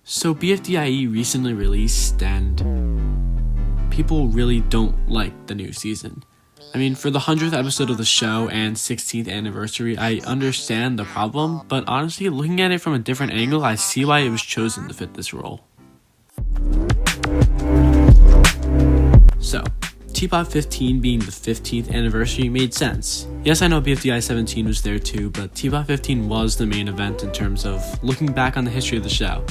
So BFDIE recently released, and people really don't like the new season. I mean, for the 100th episode of the show and 16th anniversary, I understand the problem, but honestly, looking at it from a different angle, I see why it was chosen to fit this role. So, Teapot 15 being the 15th anniversary made sense. Yes, I know BFDIE 17 was there too, but Teapot 15 was the main event in terms of looking back on the history of the show.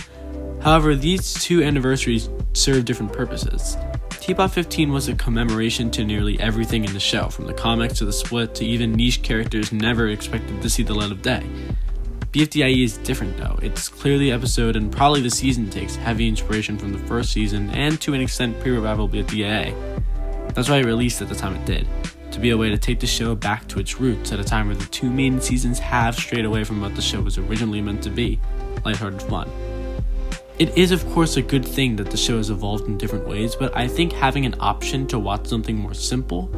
However, these two anniversaries serve different purposes. Teapot 15 was a commemoration to nearly everything in the show, from the comics to the split to even niche characters never expected to see the light of day. BFDIE is different though. It's clearly the episode and probably the season takes heavy inspiration from the first season and to an extent pre-revival BFDIE. That's why it released at the time it did, to be a way to take the show back to its roots at a time where the two main seasons have strayed away from what the show was originally meant to be, lighthearted fun. It is of course a good thing that the show has evolved in different ways, but I think having an option to watch something more simple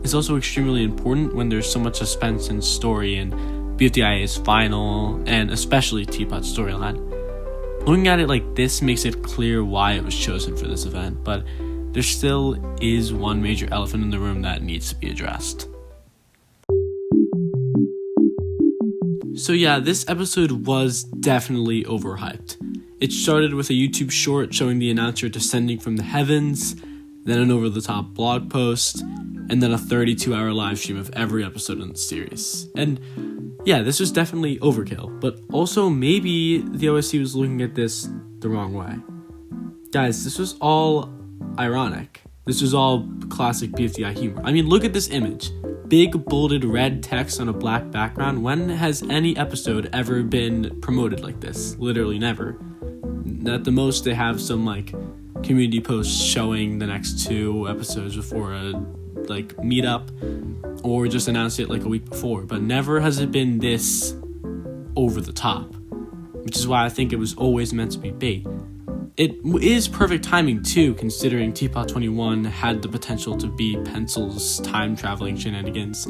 is also extremely important when there's so much suspense and story in BFDIE's final and especially Teapot's storyline. Looking at it like this makes it clear why it was chosen for this event, but there still is one major elephant in the room that needs to be addressed. So yeah, this episode was definitely overhyped. It started with a YouTube short showing the announcer descending from the heavens, then an over-the-top blog post, and then a 32-hour live stream of every episode in the series. And yeah, this was definitely overkill, but also maybe the OSC was looking at this the wrong way. Guys, this was all ironic. This was all classic BFDI humor. I mean, look at this image. Big bolded red text on a black background. When has any episode ever been promoted like this? Literally never. At the most, they have some community posts showing the next two episodes before a meetup, or just announce it a week before. But never has it been this over the top, which is why I think it was always meant to be bait. It is perfect timing too, considering Teapot 21 had the potential to be Pencil's time traveling shenanigans,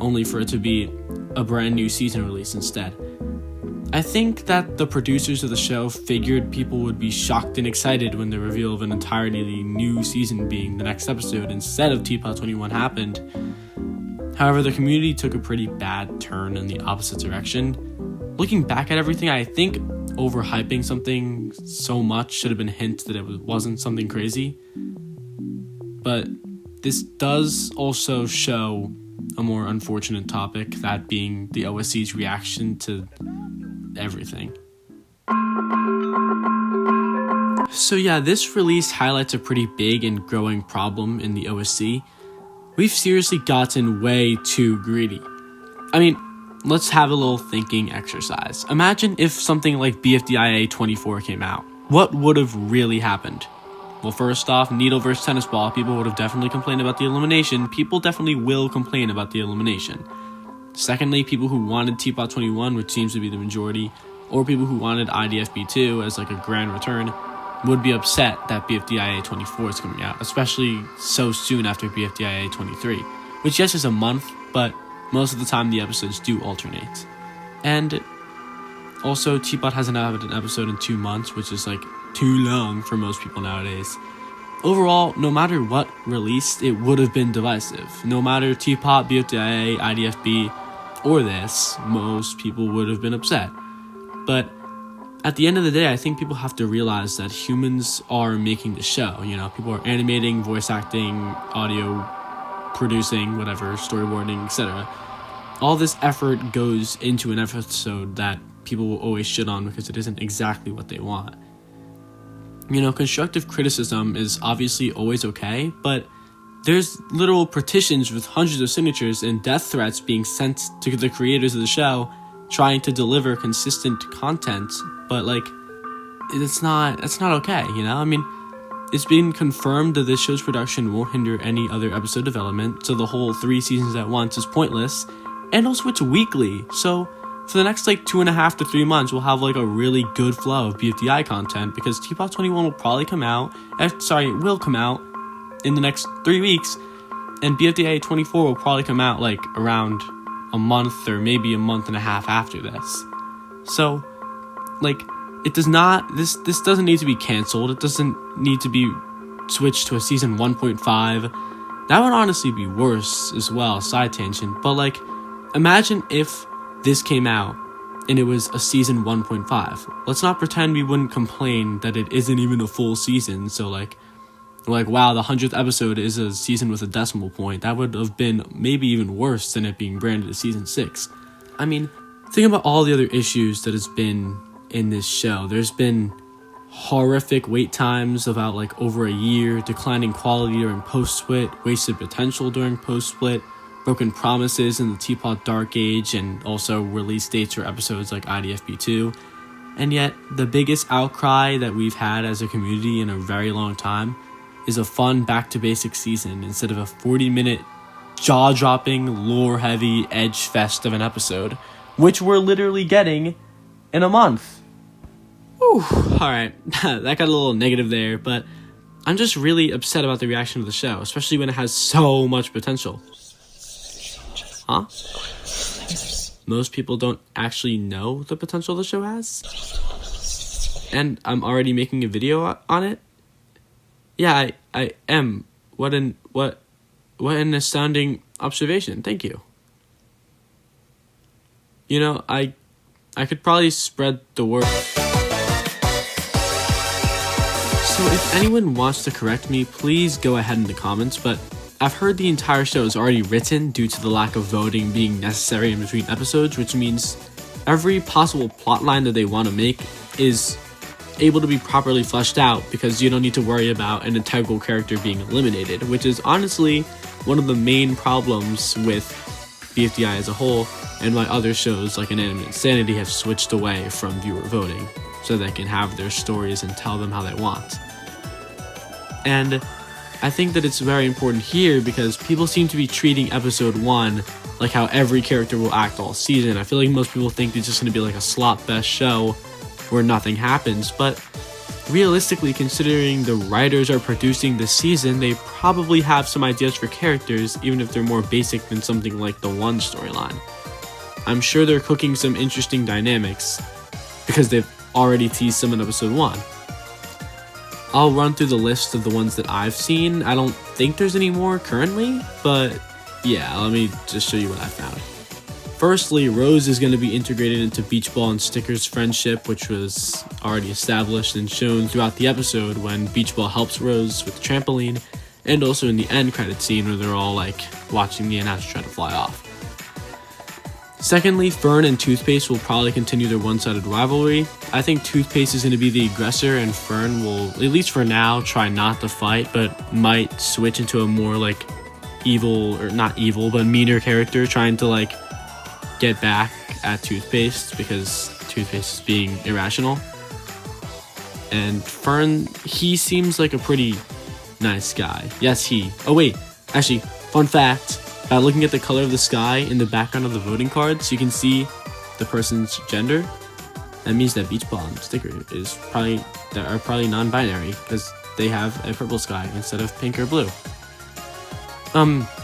only for it to be a brand new season release instead. I think that the producers of the show figured people would be shocked and excited when the reveal of an entirely new season being the next episode instead of Teapot 21 happened. However, the community took a pretty bad turn in the opposite direction. Looking back at everything, I think overhyping something so much should have been a hint that it wasn't something crazy. But this does also show a more unfortunate topic, that being the OSC's reaction to everything. So yeah, this release highlights a pretty big and growing problem in the OSC. We've seriously gotten way too greedy. I mean, let's have a little thinking exercise. Imagine if something like BFDIE 24 came out. What would have really happened? Well, first off, needle versus tennis ball, people would have definitely complained about the elimination. People definitely will complain about the elimination. Secondly, people who wanted Teapot 21, which seems to be the majority, or people who wanted IDFB 2 as a grand return, would be upset that BFDIE 24 is coming out, especially so soon after BFDIE 23, which yes is a month, but most of the time the episodes do alternate. And also, Teapot hasn't had an episode in 2 months, which is too long for most people nowadays. Overall, no matter what released, it would have been divisive. No matter Teapot, BFDIE, IDFB, or this, most people would have been upset. But at the end of the day, I think people have to realize that humans are making the show. People are animating, voice acting, audio producing, whatever, storyboarding, etc. All this effort goes into an episode that people will always shit on because it isn't exactly what they want. Constructive criticism is obviously always okay, but there's literal petitions with hundreds of signatures and death threats being sent to the creators of the show trying to deliver consistent content, but that's not okay, I mean, it's been confirmed that this show's production won't hinder any other episode development, so the whole 3 seasons at once is pointless, and also it's weekly, so for the next 2.5 to 3 months, we'll have a really good flow of BFDI content, because Teapot 21 will probably come out, will come out in the next 3 weeks, and BFDIE 24 will probably come out around a month or maybe a month and a half after this. So, it does not, this doesn't need to be canceled. It doesn't need to be switched to a season 1.5. That would honestly be worse as well, side tangent. But like, imagine if this came out and it was a season 1.5. Let's not pretend we wouldn't complain that it isn't even a full season. So like, wow, the 100th episode is a season with a decimal point. That would have been maybe even worse than it being branded as season 6. I mean, think about all the other issues that has been in this show. There's been horrific wait times, about like over a year, declining quality during post-split, wasted potential during post-split, broken promises in the Teapot Dark Age, and also release dates for episodes like IDFP2. And yet, the biggest outcry that we've had as a community in a very long time is a fun back-to-basics season instead of a 40-minute jaw-dropping, lore-heavy edge fest of an episode, which we're literally getting in a month. Whew, alright, that got a little negative there, but I'm just really upset about the reaction of the show, especially when it has so much potential. Huh? Most people don't actually know the potential the show has? And I'm already making a video on it? Yeah, I am. What an astounding observation. Thank you. You know, I could probably spread the word. So if anyone wants to correct me, please go ahead in the comments, but I've heard the entire show is already written due to the lack of voting being necessary in between episodes, which means every possible plotline that they want to make is able to be properly fleshed out because you don't need to worry about an integral character being eliminated, which is honestly one of the main problems with BFDIE as a whole, and why other shows like Inanimate Insanity have switched away from viewer voting so they can have their stories and tell them how they want. And I think that it's very important here because people seem to be treating episode 1 like how every character will act all season. I feel like most people think it's just going to be like a slot fest show where nothing happens, but realistically, considering the writers are producing the season, they probably have some ideas for characters, even if they're more basic than something like the 1 storyline. I'm sure they're cooking some interesting dynamics because they've already teased some in episode 1. I'll run through the list of the ones that I've seen. I don't think there's any more currently, but yeah, let me just show you what I found. Firstly, Rose is going to be integrated into Beach Ball and Sticker's friendship, which was already established and shown throughout the episode when Beach Ball helps Rose with the trampoline, and also in the end credit scene where they're all like watching the announcer try to fly off. Secondly, Fern and Toothpaste will probably continue their one-sided rivalry. I think Toothpaste is going to be the aggressor and Fern will, at least for now, try not to fight, but might switch into a more like evil, or not evil, but meaner character trying to like get back at Toothpaste because Toothpaste is being irrational. And Fern, he seems like a pretty nice guy. Yes, he. Oh wait, actually, fun fact, by looking at the color of the sky in the background of the voting cards, you can see the person's gender. That means that Beach Ball and Sticker are probably non-binary because they have a purple sky instead of pink or blue.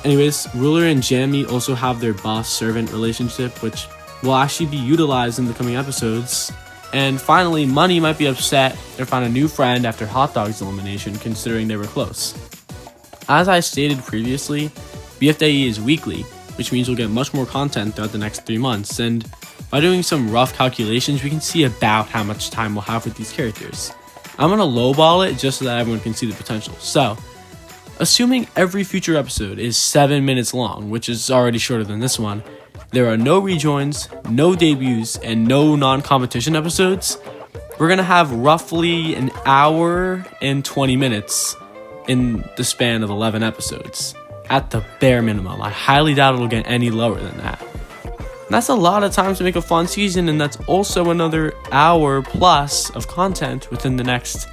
Anyways, Ruler and Jammy also have their boss-servant relationship, which will actually be utilized in the coming episodes. And finally, Money might be upset or find a new friend after Hot Dog's elimination, considering they were close. As I stated previously, BFDIE is weekly, which means we'll get much more content throughout the next 3 months, and by doing some rough calculations, we can see about how much time we'll have with these characters. I'm gonna lowball it just so that everyone can see the potential. So, assuming every future episode is 7 minutes long, which is already shorter than this one, there are no rejoins, no debuts, and no non-competition episodes, we're gonna have roughly an hour and 20 minutes in the span of 11 episodes. At the bare minimum. I highly doubt it'll get any lower than that. And that's a lot of time to make a fun season, and that's also another hour plus of content within the next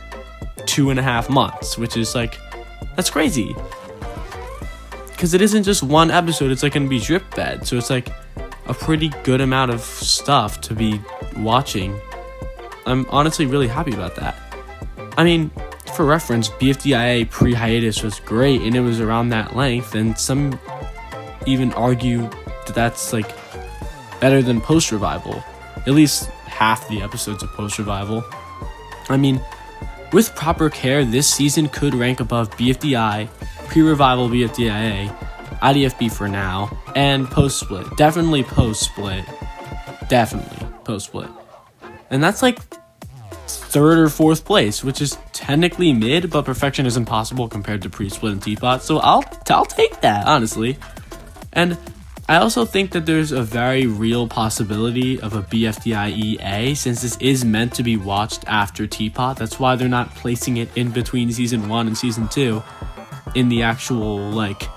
2.5 months, which is like, that's crazy. Because it isn't just one episode, it's like going to be drip fed, so it's like a pretty good amount of stuff to be watching. I'm honestly really happy about that. I mean, for reference, BFDIE pre-hiatus was great and it was around that length, and some even argue that that's like better than post-revival, at least half the episodes of post-revival. I mean, with proper care, this season could rank above BFDI, pre-revival BFDIA, IDFB for now, and post-split. Definitely post-split. And that's like third or fourth place, which is technically mid, but perfection is impossible compared to pre-split and teapot. So I'll take that, honestly. And I also think that there's a very real possibility of a BFDIE, since this is meant to be watched after teapot. That's why they're not placing it in between season 1 and season 2 in the actual like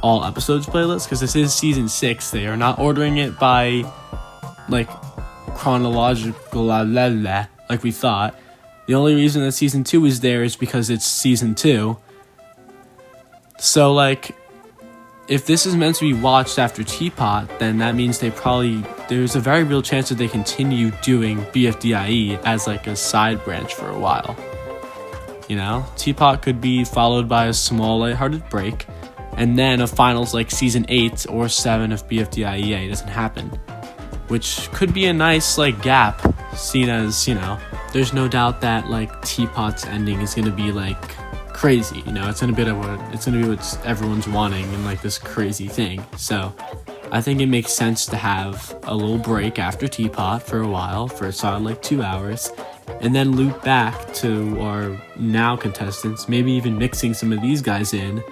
all episodes playlist, because this is season 6. They are not ordering it by like chronological like we thought. The only reason that season 2 is there is because it's season 2. So like, if this is meant to be watched after teapot, then that means there's a very real chance that they continue doing BFDIE as like a side branch for a while. You know, teapot could be followed by a small lighthearted break, and then a finals like season 8 or 7 of BFDIE doesn't happen, which could be a nice like gap, seen as, you know, there's no doubt that like teapot's ending is gonna be like crazy, you know, it's gonna be what everyone's wanting and like this crazy thing. So I think it makes sense to have a little break after teapot for a while, for a solid like 2 hours, and then loop back to our now contestants, maybe even mixing some of these guys in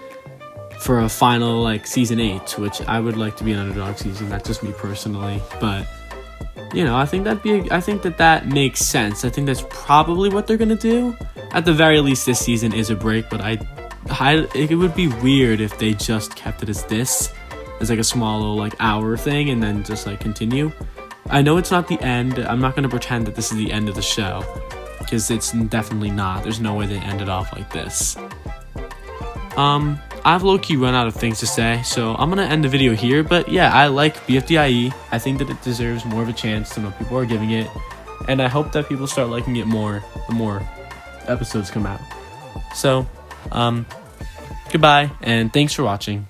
for a final like season 8, which I would like to be an underdog season. That's just me personally, but you know, I think that makes sense. I think that's probably what they're gonna do. At the very least, this season is a break, but it would be weird if they just kept it as like a small little like hour thing and then just like continue. I know it's not the end. I'm not gonna pretend that this is the end of the show, because it's definitely not. There's no way they end it off like this. I've low-key run out of things to say, so I'm gonna end the video here. But yeah, I like BFDIE. I think that it deserves more of a chance than what people are giving it, and I hope that people start liking it more the more episodes come out. So, goodbye, and thanks for watching.